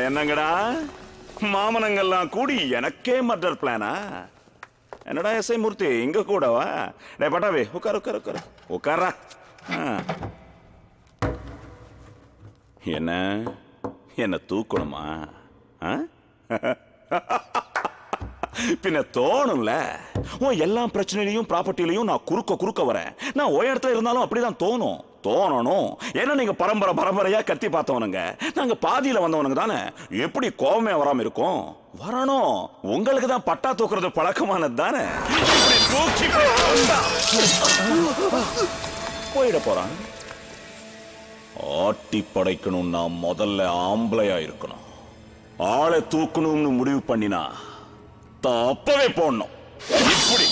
என்னங்கடா மாமனங்கள்லாம் கூடி எனக்கே மர்டர் பிளானா? என்னடா எஸ்ஐ மூர்த்தி இங்க கூடவா? டே பட்டாவே உட்கார உட்கார உட்கார உட்காரா. என்ன தூக்கணுமா? பின்ன தோணும்ல. உன் எல்லா பிரச்சனையிலையும் ப்ராப்பர்ட்டிலையும் நான் குறுக்க வரேன். நான் ஒரு இடத்துல இருந்தாலும் அப்படிதான் தோணணும். ஏன்னா நீங்க பரம்பரையா கத்தி பார்த்தவனுங்க, நாங்க பாதியில வந்தவனுங்க தானே. எப்படி கோபமே வராம இருக்கும்? வரணும். உங்களுக்கு தான் பட்டா தூக்குறது பழக்கமானது தானே. போயிட போறான். ஆட்டி படைக்கணும்னா முதல்ல ஆம்பளையா இருக்கணும். ஆளை தூக்கணும்னு முடிவு பண்ணினா அப்பவே போடணும். இப்படி